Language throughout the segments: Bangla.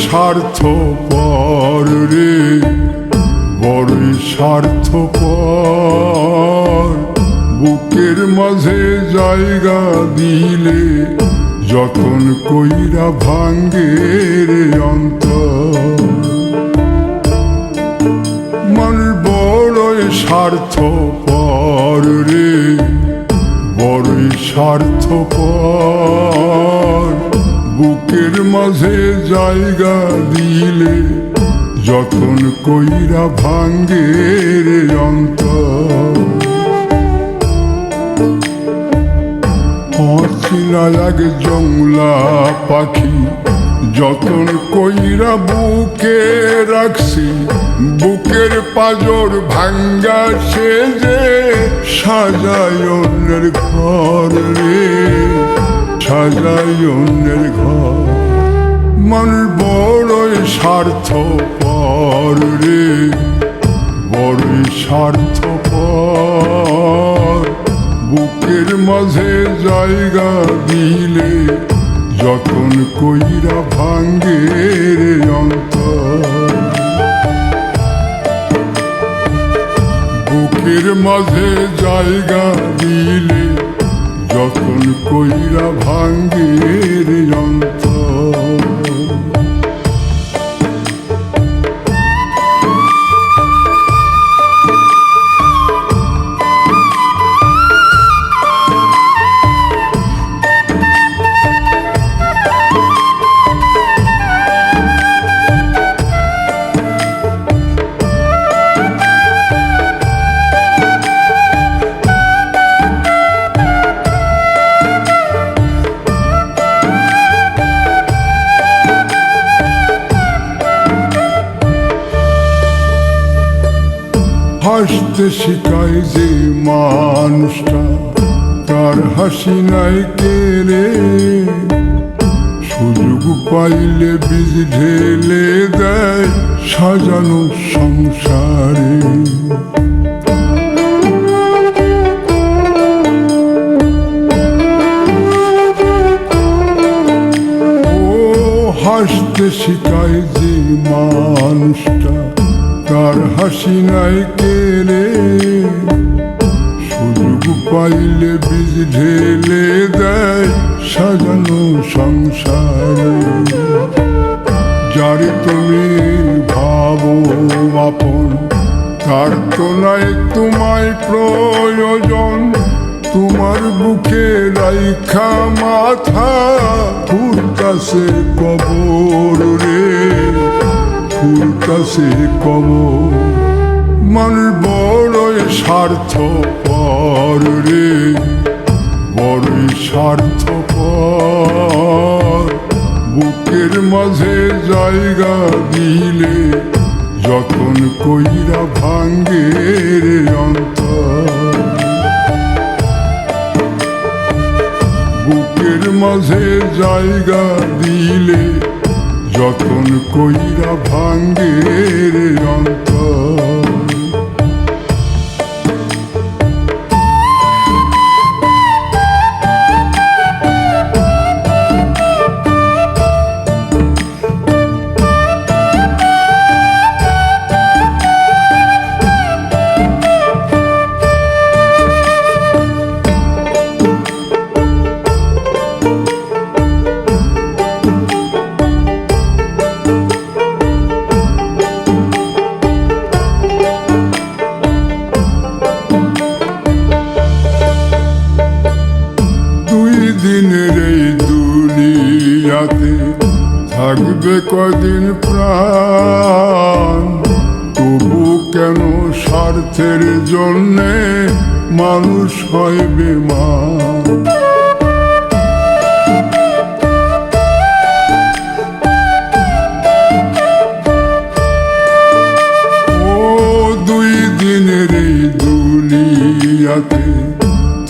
স্বার্থপর রে, বড়ই স্বার্থপর। বুকের মাঝে জায়গা দিলে যতন কইরা ভাঙ্গে রে অন্তর। মানুষ বড়ই স্বার্থপর রে, বড়ই স্বার্থপর। বুকের মাঝে জায়গা দিলে যতন কইরা ভাঙ্গে রে অন্তর। অচিনা এক জংলা পাখি যতন কইরা বুকে রাখছি, বুকের পাজর ভাঙ্গা সে যে সাজায় অন্যের ঘর রে, সাজায় অন্যের ঘর। মানুষ বড়ই স্বার্থপর রে, বড়ই স্বার্থপর। বুকের মাঝে জায়গা দিলে যতন কইরা ভাঙ্গে রে অন্তর। বুকের মাঝে জায়গা দিলে যতন কইরা ভাঙ্গে রে অন্তর। হাসতে শিখায় যে মানুষটা, তার হাসি নাই কেড়ে। সুযোগ পাইলে বীজ ঢেলে দেয় সাজানো সংসারে। ও হাসতে শিখায় যে মানুষটা, তার হাসি নাই কেড়ে। সুযোগ পাইলে বীজ ঢেলে দেয় সাজানো সংসারে। যারে তুমি ভাবো আপন, তার তো নাই তোমায় প্রয়োজন। তোমার বুকে রাইখা মাথা ফুলতাছে কবর রে, ফুলতাছে কবর। মানুষ বড়ই স্বার্থপর রে, বড়ই স্বার্থপর। বুকের মাঝে জায়গা দিলে যতন কইরা ভাঙ্গে রে অন্তর। বুকের মাঝে জায়গা দিলে যতন কইরা ভাঙ্গে রে অন্তর। দিনের এই দুনিয়াতে থাকবে কদিন প্রাণ। তবু কেন স্বার্থের জন্যে মানুষ হয় বেমান। ও দুই দিনের এই দুনিয়াতে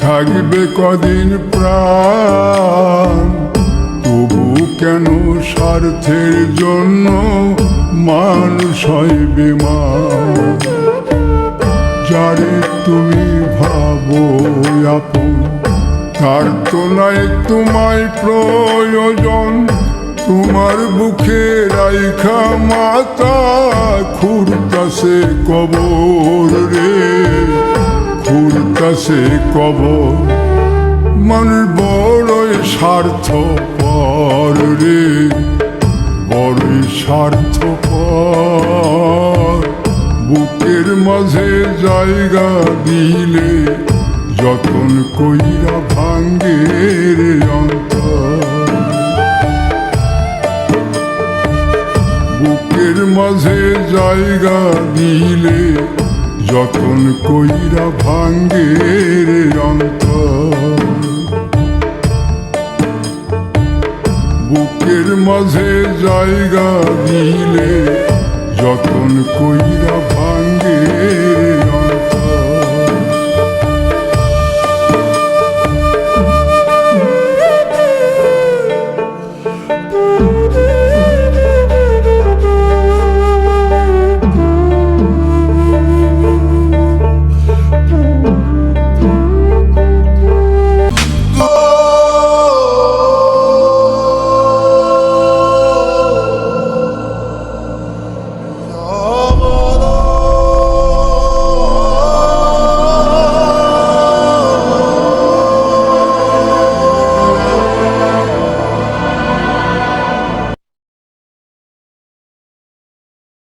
থাকবে কদিন প্রাণ। তবু কেন স্বার্থের জন্য মানুষ হয় বেমান। যারে তুমি ভাবো আপন, তার তো নাই তোমায় প্রয়োজন। তোমার বুকে রাইখা মাতা খুঁড়তাছে কবর রে, খুঁড়তাছে কবর। মানুষ বড়ই স্বার্থপর রে, বড়ই স্বার্থপর। বুকের মাঝে জায়গা দিলে যতন কইরা ভাঙ্গে রে অন্তর। বুকের মাঝে জায়গা দিলে যতন কইরা ভাঙ্গে রে অন্তর। বুকের মাঝে জায়গা দিলে যতন কইরা ভাঙ্গে রে অন্তর।